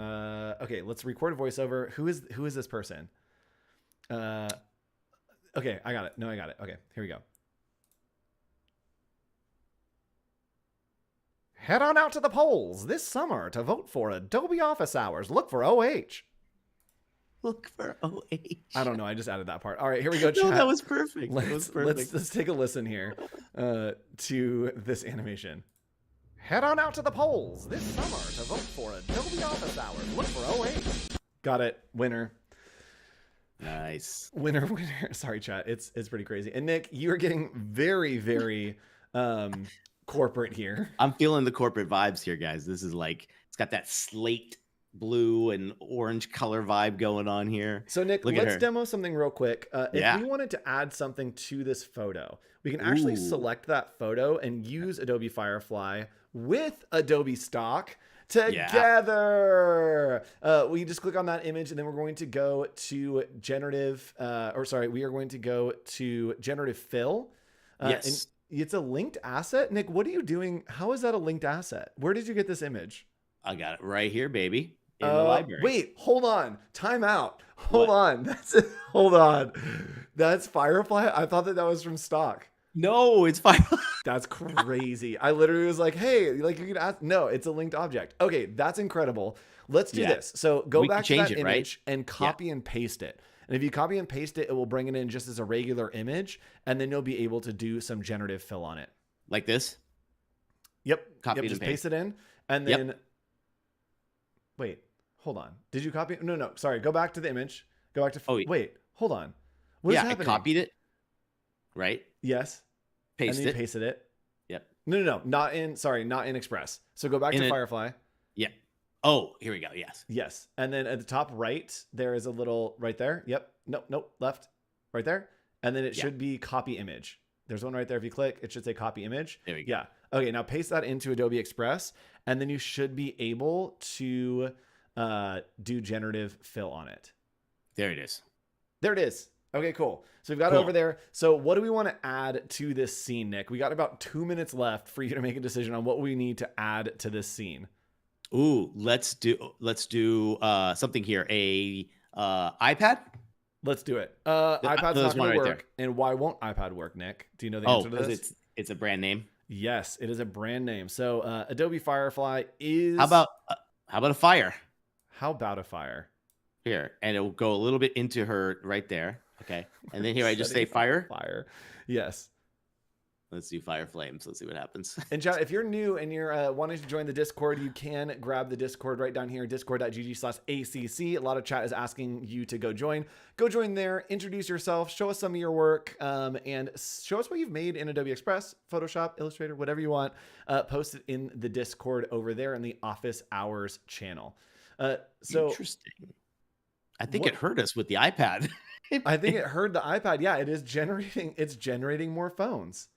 Okay. Let's record a voiceover. Who is this person? Okay. I got it. No, I got it. Okay. Here we go. Head on out to the polls this summer to vote for Adobe Office Hours. Look for OH. Look for OH. I don't know. I just added that part. All right, here we go. Chat. No, that was perfect. Let's take a listen here to this animation. Head on out to the polls this summer to vote for Adobe Office Hours. Look for OH. Got it. Winner. Nice. Winner. Sorry, chat. It's pretty crazy. And Nick, you are getting very, very corporate here. I'm feeling the corporate vibes here, guys. This is like, it's got that slate blue and orange color vibe going on here. So Nick, let's demo something real quick. If we wanted to add something to this photo, we can actually select that photo and use Adobe Firefly with Adobe Stock together. We just click on that image and then we're going to go to generative, we are going to go to generative fill. Yes. And it's a linked asset. Nick, what are you doing? How is that a linked asset? Where did you get this image? I got it right here, baby. In the library. Wait, hold on. Time out. Hold on. Hold on. That's Firefly? I thought that was from stock. No, it's Firefly. That's crazy. I literally was like, hey, like you can ask. No, it's a linked object. Okay, that's incredible. Let's do this. So go back to that image and copy and paste it. And if you copy and paste it, it will bring it in just as a regular image. And then you'll be able to do some generative fill on it. Like this? Yep. Copy and just paste it in. And then, wait, hold on. Did you copy? No. Sorry. Go back to the image. Go back to, wait, hold on. What is happening? I copied it. Right? Yes. Pasted and then you pasted it. Yep. No. Not in Express. So go back to Firefly. Yeah. Oh, here we go. Yes. And then at the top right, there is a little right there. Yep. Nope. Left. Right there. And then it should be copy image. There's one right there. If you click, it should say copy image. There we go. Yeah. Okay. Now paste that into Adobe Express. And then you should be able to do generative fill on it. There it is. Okay, cool. So we've got it over there. So what do we want to add to this scene, Nick? We got about 2 minutes left for you to make a decision on what we need to add to this scene. Ooh, let's do something here. A iPad? Let's do it. iPad's not going to work. And why won't iPad work, Nick? Do you know the answer to this? It's a brand name. Yes, it is a brand name. So Adobe Firefly is. How about a fire? How about a fire? Here, and it will go a little bit into her right there. Okay, and then here I just say fire. Fire. Yes. Let's do fire flames. Let's see what happens. And chat, if you're new and you're wanting to join the Discord, you can grab the Discord right down here, discord.gg/ACC. A lot of chat is asking you to go join. Go join there, introduce yourself, show us some of your work, and show us what you've made in Adobe Express, Photoshop, Illustrator, whatever you want. Post it in the Discord over there in the Office Hours channel. So interesting. I think it hurt us with the iPad. I think it heard the iPad. Yeah, it is generating. It's generating more phones.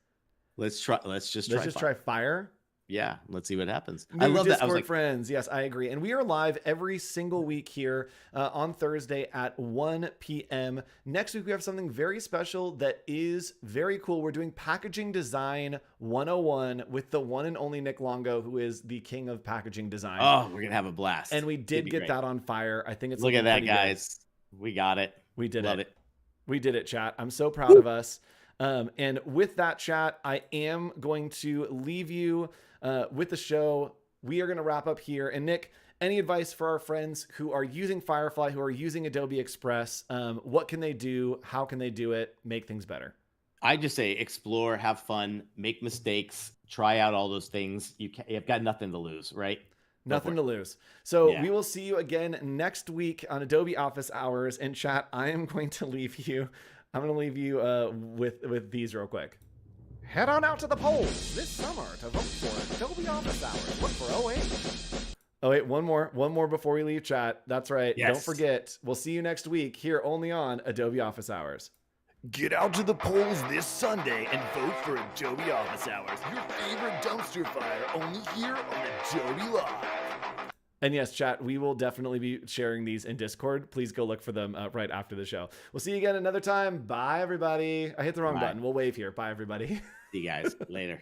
Let's just try fire. Yeah, let's see what happens. I love that. I was like, friends. Yes, I agree. And we are live every single week here on Thursday at 1 p.m. Next week, we have something very special that is very cool. We're doing Packaging Design 101 with the one and only Nick Longo, who is the king of packaging design. Oh, we're going to have a blast. And we did get that on fire. I think it's look at that, guys. Good. We got it. We did Love it. We did it, chat. I'm so proud of us. And with that, chat, I am going to leave you with the show. We are going to wrap up here. And Nick, any advice for our friends who are using Firefly, who are using Adobe Express? What can they do? How can they do it? Make things better. I just say explore, have fun, make mistakes, try out all those things. You've got nothing to lose, right? Nothing to lose. So we will see you again next week on Adobe Office Hours. And chat, I am going to leave you. I'm going to leave you with these real quick. Head on out to the polls this summer to vote for Adobe Office Hours. Look for OH. Oh, wait, one more before we leave, chat. That's right. Yes. Don't forget. We'll see you next week here only on Adobe Office Hours. Get out to the polls this Sunday and vote for Adobe Office Hours, your favorite dumpster fire, only here on Adobe Live. And yes, chat, we will definitely be sharing these in Discord. Please go look for them right after the show. We'll see you again another time. Bye, everybody. I hit the wrong button. We'll wave here. Bye, everybody. See you guys later.